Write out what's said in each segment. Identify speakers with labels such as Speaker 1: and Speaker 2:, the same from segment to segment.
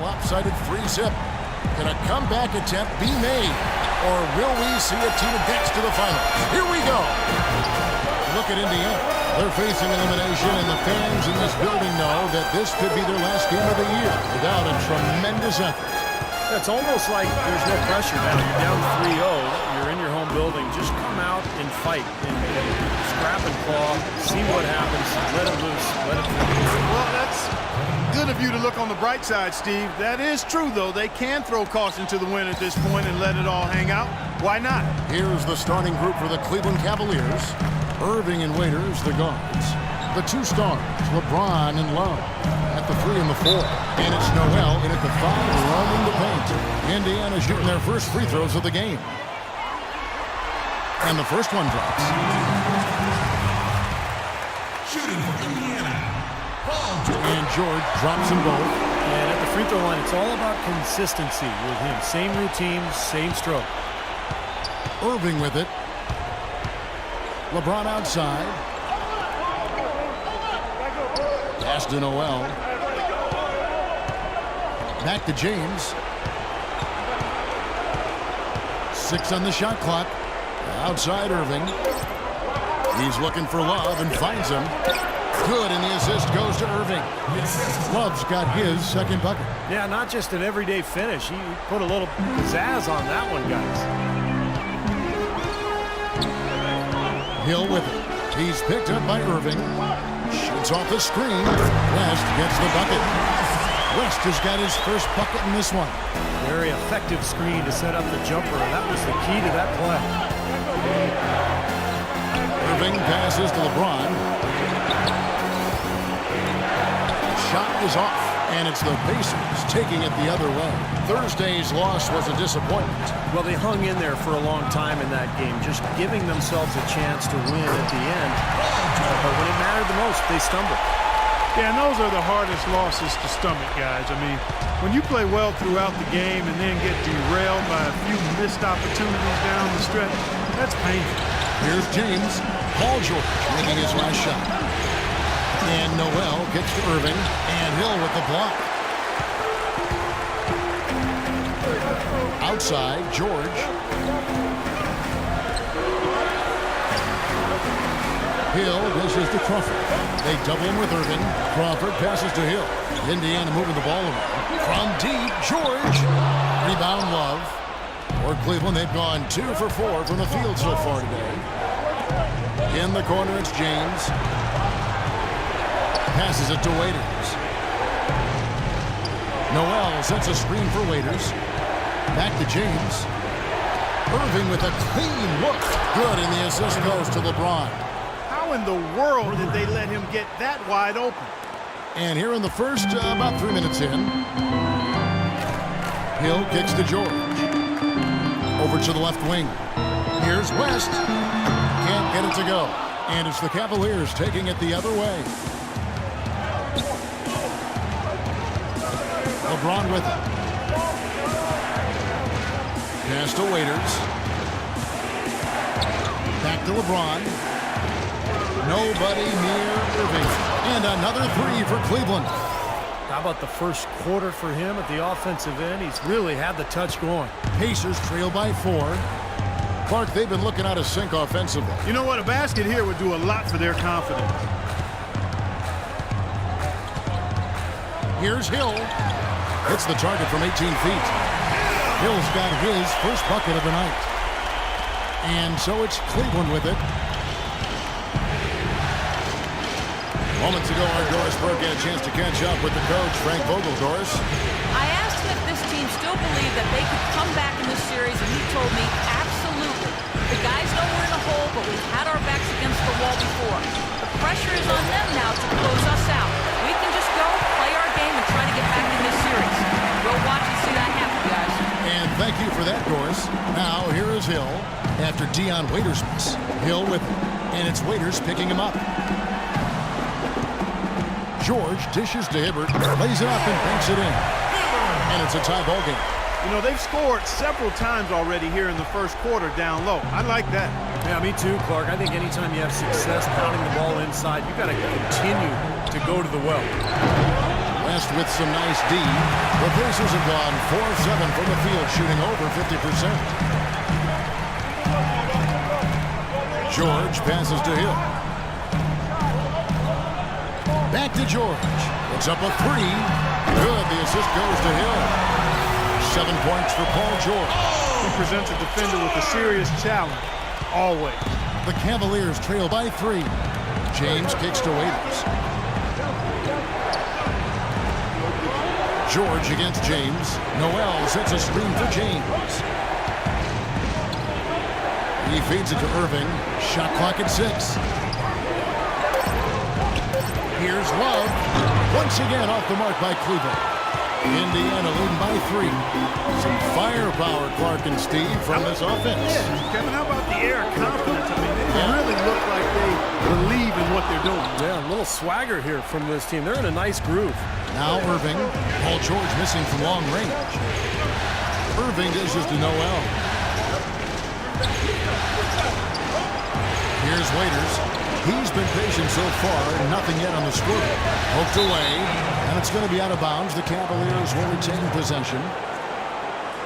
Speaker 1: lopsided free zip. Can a comeback attempt be made? Or will we see a team advance to the finals? Here we go. Look at Indiana. They're facing elimination, and the fans in this building know that this could be their last game of the year without a tremendous effort.
Speaker 2: It's almost like there's no pressure now. You're down 3-0. You're in your home building. Just come out and fight and scrap and claw. See what happens. Let it loose. Let it fly.
Speaker 3: Well, that's good of you to look on the bright side, Steve. That is true, though. They can throw caution to the wind at this point and let it all hang out. Why not?
Speaker 1: Here's the starting group for the Cleveland Cavaliers. Irving and Waiters, the guards. The two stars, LeBron and Love, at the 3 and the 4. And it's Noel in at the 5, roaming the paint. Indiana shooting their first free throws of the game. And the first one drops.
Speaker 4: Shooting for Indiana, Paul George.
Speaker 1: And George drops them both.
Speaker 2: And at the free throw line, it's all about consistency with him. Same routine, same stroke.
Speaker 1: Irving with it. LeBron outside. Pass to Noel. Back to James. 6 on the shot clock. Outside Irving. He's looking for Love and finds him. Good, and the assist goes to Irving. Love's got his second bucket.
Speaker 2: Yeah, not just an everyday finish. He put a little pizzazz on that one, guys.
Speaker 1: Hill with it. He's picked up by Irving. Shoots off the screen. West gets the bucket. West has got his first bucket in this one.
Speaker 2: Very effective screen to set up the jumper, and that was the key to that play.
Speaker 1: Irving passes to LeBron. Shot is off, and it's the Pacers taking it the other way. Thursday's loss was a disappointment.
Speaker 2: Well, they hung in there for a long time in that game, just giving themselves a chance to win at the end. But when it mattered the most, they stumbled.
Speaker 5: Yeah, and those are the hardest losses to stomach, guys. I mean, when you play well throughout the game and then get derailed by a few missed opportunities down the stretch, that's painful.
Speaker 1: Here's James. Paul George making his last shot. And Noel gets to Irving, and Hill with the block. Outside, George. Hill dishes to Crawford. They double him with Irving. Crawford passes to Hill. Indiana moving the ball around. From deep, George. Rebound, Love. For Cleveland, they've gone 2 for 4 from the field so far today. In the corner, it's James. Passes it to Waiters. Noel sets a screen for Waiters. Back to James. Irving with a clean look. Good, and the assist goes to LeBron.
Speaker 3: How in the world did they let him get that wide open?
Speaker 1: And here in the first, about 3 minutes in, Hill kicks to George. Over to the left wing. Here's West. Can't get it to go. And it's the Cavaliers taking it the other way. LeBron with it. Pass to Waiters. Back to LeBron. Nobody near Irving. And another 3 for Cleveland.
Speaker 2: How about the first quarter for him at the offensive end? He's really had the touch going.
Speaker 1: Pacers trail by 4. Clark, they've been looking out of sync offensively.
Speaker 3: You know what? A basket here would do a lot for their confidence.
Speaker 1: Here's Hill. Hits the target from 18 feet. Hill's got his first bucket of the night. And so it's Cleveland with it. Moments ago, our Doris Burke had a chance to catch up with the coach, Frank Vogel. Doris?
Speaker 6: I asked him if this team still believed that they could come back in this series, and he told me absolutely. The guys know we're in a hole, but we've had our backs against the wall before. The pressure is on them now to close us out. We can just go, play our game, and try to get back in this series. We'll watch and see that happen, guys.
Speaker 1: And thank you for that, Doris. Now, here is Hill after Dion Waiters' miss. Hill with it, and it's Waiters picking him up. George dishes to Hibbert, lays it up and banks it in. And it's a tie ball game.
Speaker 3: You know, they've scored several times already here in the first quarter down low. I like that.
Speaker 2: Yeah, me too, Clark. I think anytime you have success pounding the ball inside, you've got to continue to go to the well.
Speaker 1: West with some nice D. The Pacers have gone 4 of 7 from the field, shooting over 50%. George passes to Hill. Back to George. It's up a 3. Good. The assist goes to Hill. 7 points for Paul George.
Speaker 5: He presents a defender with a serious challenge, always.
Speaker 1: The Cavaliers trail by 3. James kicks to Waiters. George against James. Noel sets a screen for James. He feeds it to Irving. Shot clock at 6. Here's Love. Once again off the mark by Cleveland. Indiana leading by 3. Some firepower, Clark and Steve, from this offense.
Speaker 5: Yeah, Kevin, how about the air of confidence? I mean, they really look like they believe in what they're doing.
Speaker 2: Yeah, a little swagger here from this team. They're in a nice groove.
Speaker 1: Now Irving. Paul George missing from long range. Irving dishes to Noel. Here's Waiters. He's been patient so far, nothing yet on the scoreboard. Poked away, and it's going to be out of bounds. The Cavaliers will retain possession.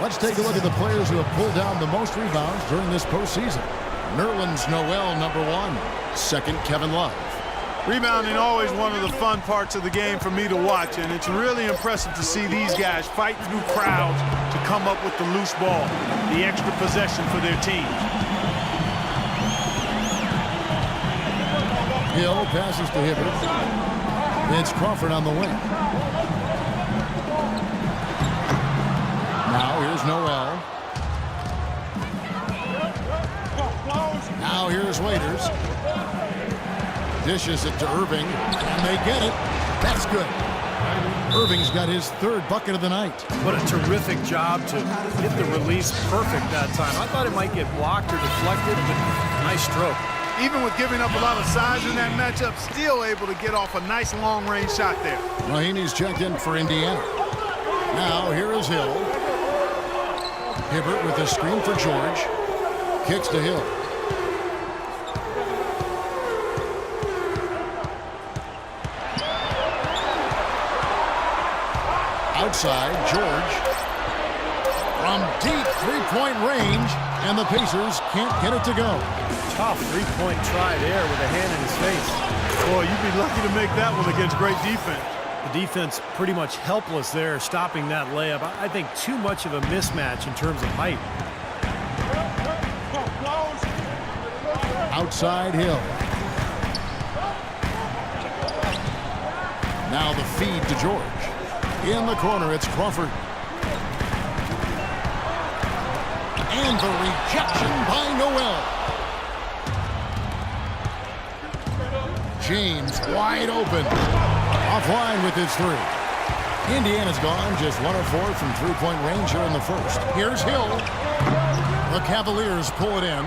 Speaker 1: Let's take a look at the players who have pulled down the most rebounds during this postseason. Nerlens Noel, number 1. Second, Kevin Love.
Speaker 3: Rebounding always one of the fun parts of the game for me to watch, and it's really impressive to see these guys fight through crowds to come up with the loose ball, the extra possession for their team.
Speaker 1: Hill passes to Hibbert. It's Crawford on the wing. Now here's Noel. Now here's Waiters. Dishes it to Irving, and they get it. That's good. Irving's got his 3rd bucket of the night.
Speaker 2: What a terrific job to hit the release perfect that time. I thought it might get blocked or deflected, but nice stroke.
Speaker 3: Even with giving up a lot of size in that matchup, still able to get off a nice long-range shot there.
Speaker 1: Mahinmi's checked in for Indiana. Now here is Hill. Hibbert with a screen for George. Kicks to Hill. Outside, George. From deep three-point range, and the Pacers can't get it to go.
Speaker 2: Tough three-point try there with a hand in his face.
Speaker 3: Boy, you'd be lucky to make that one against great defense.
Speaker 2: The defense pretty much helpless there, stopping that layup. I think too much of a mismatch in terms of height.
Speaker 1: Outside Hill. Now the feed to George. In the corner, it's Crawford. And the rejection by Noel. James wide open. Offline with his 3. Indiana's gone just 1 of 4 from three-point range here in the first. Here's Hill. The Cavaliers pull it in.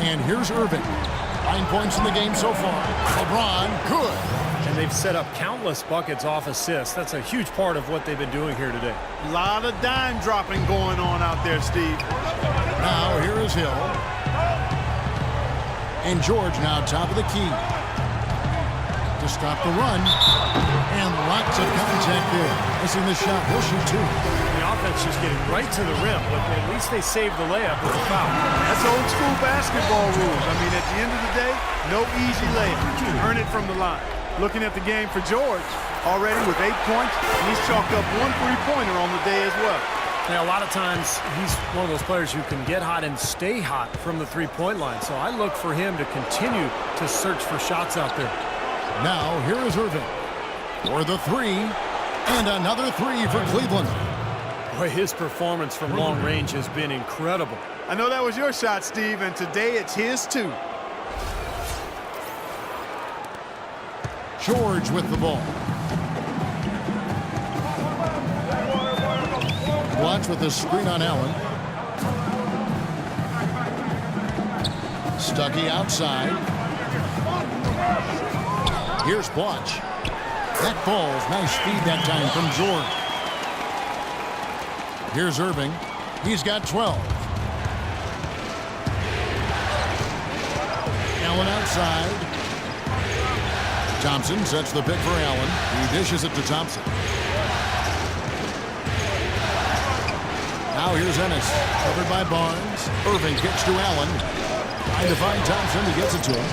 Speaker 1: And here's Irving. 9 points in the game so far. LeBron, good.
Speaker 2: And they've set up countless buckets off assists. That's a huge part of what they've been doing here today.
Speaker 3: A lot of dime dropping going on out there, Steve.
Speaker 1: Now here is Hill. And George now top of the key. To stop the run. And lots of contact there. Missing the shot. He'll shoot 2.
Speaker 2: The offense just getting right to the rim, but at least they saved the layup with a foul.
Speaker 3: That's old school basketball rules. I mean, at the end of the day, no easy layup. Earn it from the line. Looking at the game for George, already with 8 points, and he's chalked up 1 3-pointer on the day as well.
Speaker 2: Now, a lot of times, he's one of those players who can get hot and stay hot from the three-point line. So I look for him to continue to search for shots out there.
Speaker 1: Now, here is Irving. For the 3, and another 3 for Cleveland.
Speaker 2: Boy, his performance from long range has been incredible.
Speaker 3: I know that was your shot, Steve, and today it's his too.
Speaker 1: George with the ball. Watch with the screen on Allen. Stuckey outside. Here's Blotch. That falls. Nice feed that time from George. Here's Irving. He's got 12. Allen outside. Thompson sets the pick for Allen. He dishes it to Thompson. Now here's Ennis, covered by Barnes. Irving kicks to Allen. Trying to find Thompson. He gets it to him.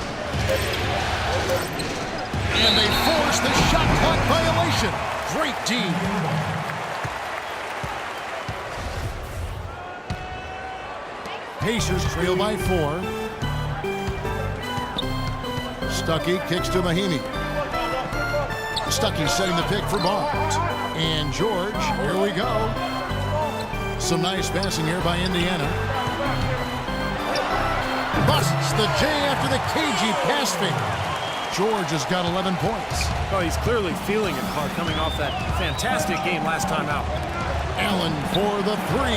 Speaker 1: And they force the shot clock violation. Great team. Pacers trail by 4. Stuckey kicks to Mahinmi. Stuckey setting the pick for Barnes. And George, here we go. Some nice passing here by Indiana. Busts the J after the cagey pass fake. George has got 11 points.
Speaker 2: Well, he's clearly feeling it coming off that fantastic game last time out.
Speaker 1: Allen for the 3.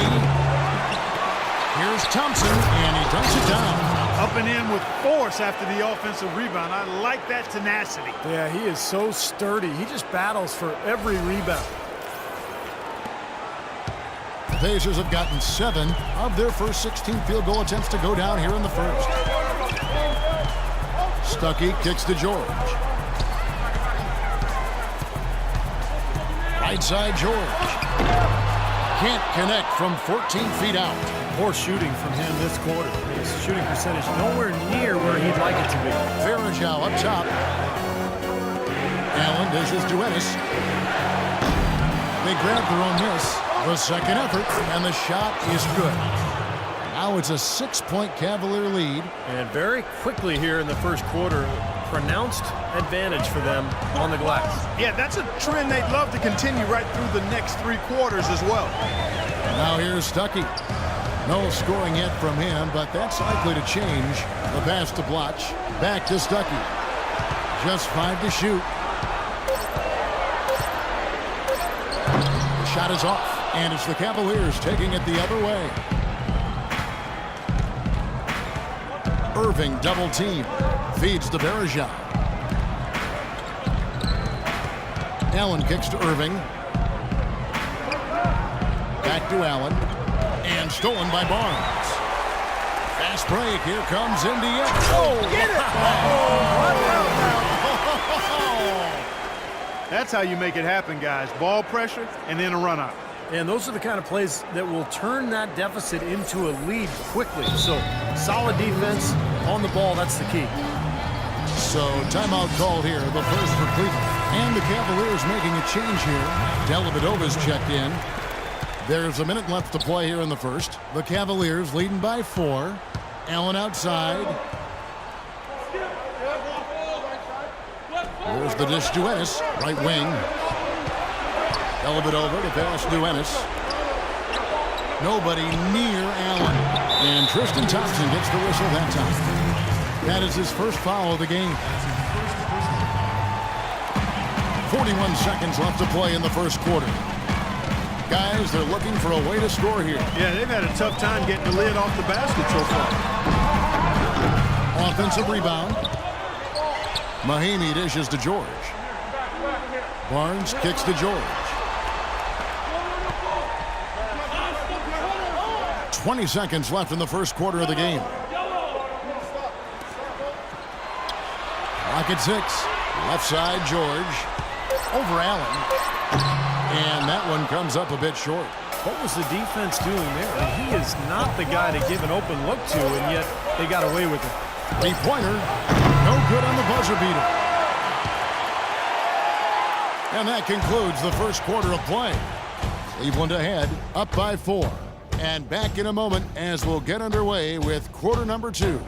Speaker 1: Here's Thompson, and he dunks it down.
Speaker 3: Up and in with force after the offensive rebound. I like that tenacity.
Speaker 2: Yeah, he is so sturdy. He just battles for every rebound.
Speaker 1: The Pacers have gotten 7 of their first 16 field goal attempts to go down here in the first. Stuckey kicks to George. Right side George. Can't connect from 14 feet out.
Speaker 2: Poor shooting from him this quarter. His shooting percentage nowhere near where he'd like it to be.
Speaker 1: Varejao up top. Allen dishes to Ennis. They grab their own miss. The second effort, and the shot is good. Now it's a 6-point Cavalier lead.
Speaker 2: And very quickly here in the first quarter, pronounced advantage for them on the glass.
Speaker 3: Yeah, that's a trend they'd love to continue right through the next 3 quarters as well.
Speaker 1: Now here's Stuckey. No scoring yet from him, but that's likely to change. The pass to Bloch. Back to Stuckey. Just 5 to shoot. The shot is off, and it's the Cavaliers taking it the other way. Irving double team. Feeds to Varejao. Allen kicks to Irving. Back to Allen. And stolen by Barnes. Fast break. Here comes Indiana. Oh,
Speaker 3: Get it! That's how you make it happen, guys. Ball pressure and then a run out.
Speaker 2: And those are the kind of plays that will turn that deficit into a lead quickly. So solid defense on the ball, that's the key.
Speaker 1: So timeout called here, the first for Cleveland. And the Cavaliers making a change here. Dellavedova's checked in. There's a minute left to play here in the first. The Cavaliers leading by 4. Allen outside. There's the dish to Ennis, right wing. Dellavedova to pass to Ennis. Nobody near Allen. And Tristan Thompson gets the whistle that time. That is his first foul of the game. 41 seconds left to play in the first quarter. Guys, they're looking for a way to score here.
Speaker 3: Yeah, they've had a tough time getting the lid off the basket so far.
Speaker 1: Offensive rebound. Mahinmi dishes to George. Barnes kicks to George. 20 seconds left in the first quarter of the game. Clock at 6. Left side, George. Over Allen. And that one comes up a bit short.
Speaker 2: What was the defense doing there? He is not the guy to give an open look to, and yet they got away with it.
Speaker 1: 3-pointer. No good on the buzzer beater. And that concludes the first quarter of play. Cleveland ahead, up by 4. And back in a moment as we'll get underway with quarter number 2.